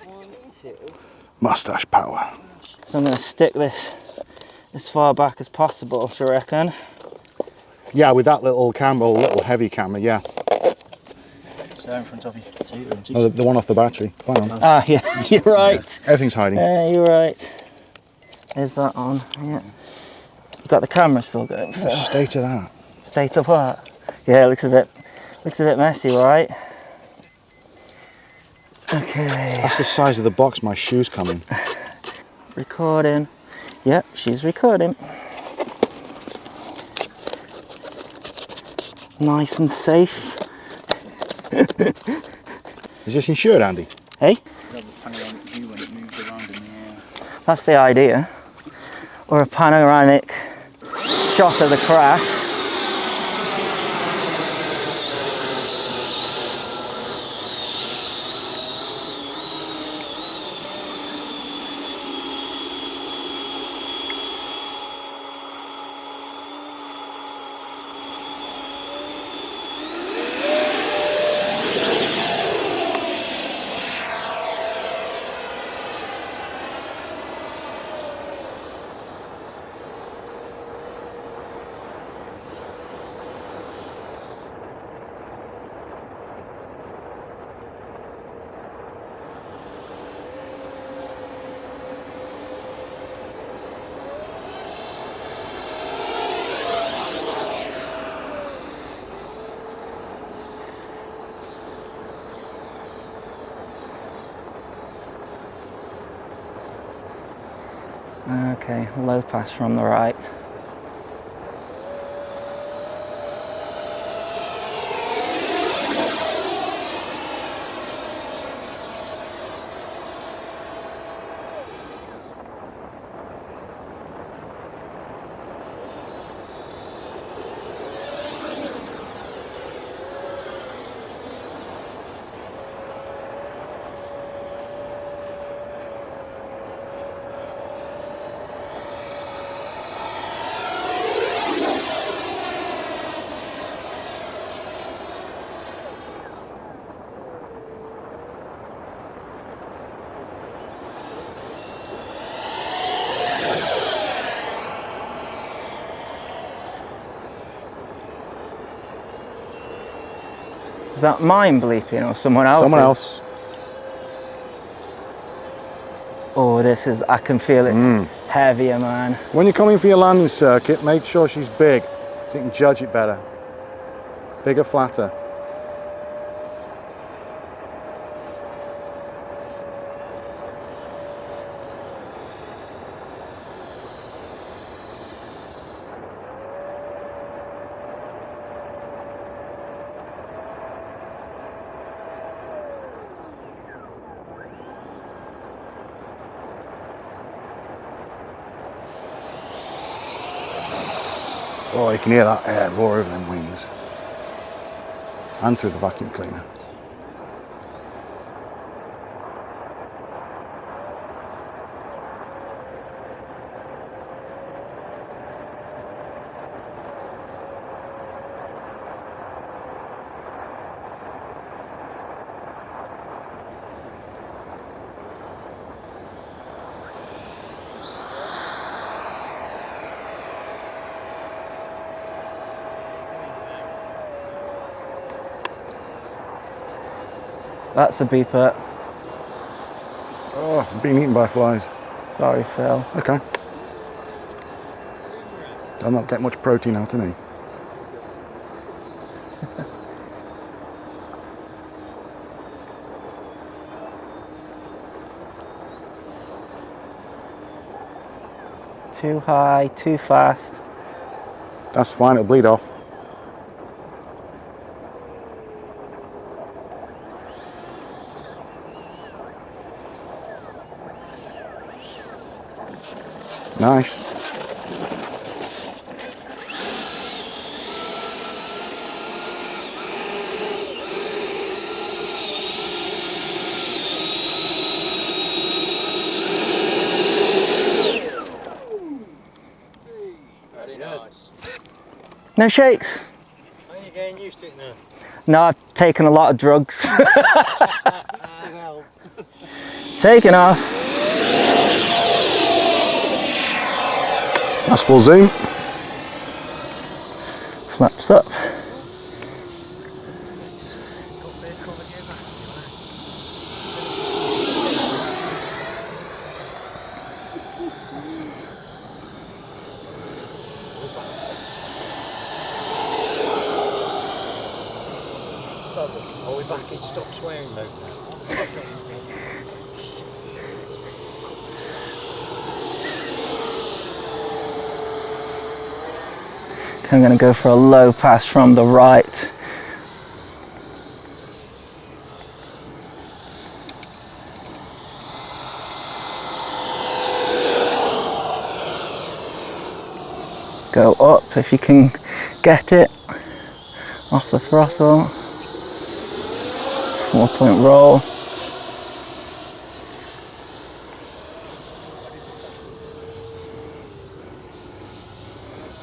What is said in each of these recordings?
1, 2. Mustache power. So I'm going to stick this as far back as possible, do you reckon? Yeah, with that little camera, or little heavy camera, yeah. It's there in front of you. Oh, the one off the battery. Hang on. Ah, yeah, you're right. Yeah. Everything's hiding. Yeah, you're right. Is that on? Yeah. You got the camera still going, Phil? State of that. State of what? Yeah, it looks a bit messy, right? Okay. That's the size of the box my shoes come in. Recording. Yep, she's recording. Nice and safe. Is this insured, Andy? Hey? That's the idea. Or a panoramic shot of the crash. Okay, low pass from the right. Is that mine bleeping or someone else's? Someone else. Oh, this is, I can feel it heavier, man. When you're coming for your landing circuit, make sure she's big so you can judge it better. Bigger, flatter. Oh, you can hear that air roar over them wings. And through the vacuum cleaner. That's a beeper. Oh, I'm being eaten by flies. Sorry, Phil. Okay. I'll not get much protein out of me. Too high, too fast. That's fine, it'll bleed off. Nice. Very nice. No shakes. Are you getting used to it now? No, I've taken a lot of drugs. Well, Taking off. That's full zoom. Flaps up. Are we back in stop swearing mode now? I'm going to go for a low pass from the right. Go up if you can get it off the throttle. 4-point roll.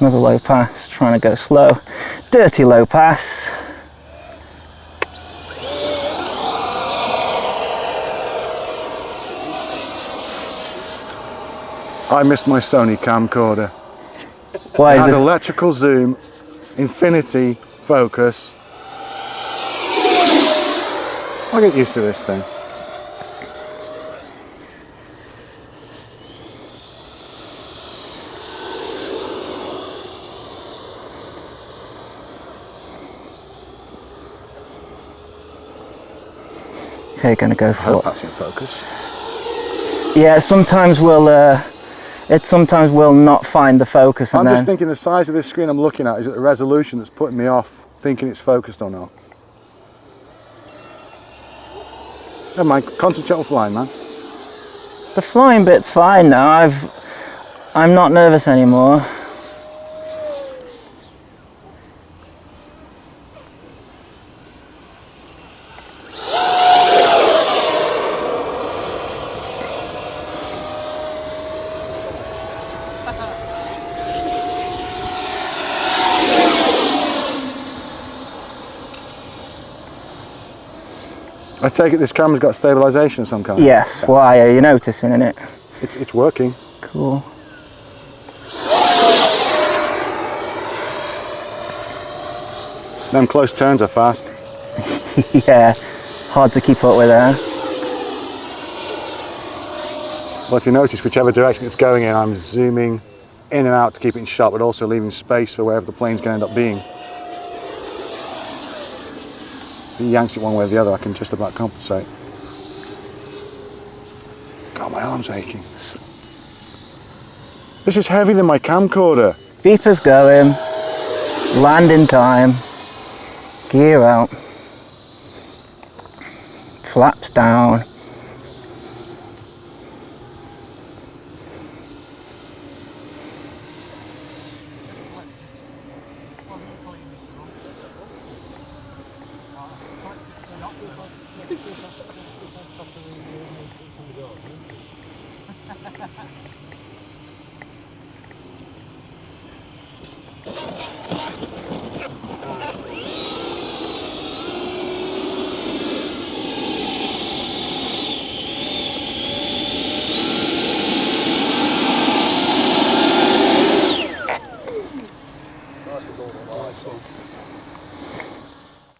Another low pass, trying to go slow. Dirty low pass. I missed my Sony camcorder. Why It is had this? electrical zoom, infinity focus. I'll get used to this thing. Okay, gonna go I hope for. that's in focus. Yeah, sometimes will not find the focus, and I'm then just thinking the size of this screen I'm looking at is at the resolution that's putting me off thinking it's focused or not. Never mind, concentrate on flying, man. the flying bit's fine now. I'm not nervous anymore. I take it this camera's got stabilisation of some kind. Yes. Why are you noticing in it? It's working. Cool. Them close turns are fast. Yeah. Hard to keep up with there. Well, if you notice, whichever direction it's going in, I'm zooming in and out to keep it in shot, but also leaving space for wherever the plane's going to end up being. If he yanks it one way or the other, I can just about compensate. God, my arm's aching. This is heavier than my camcorder. Beeper's going. Landing time. Gear out. Flaps down.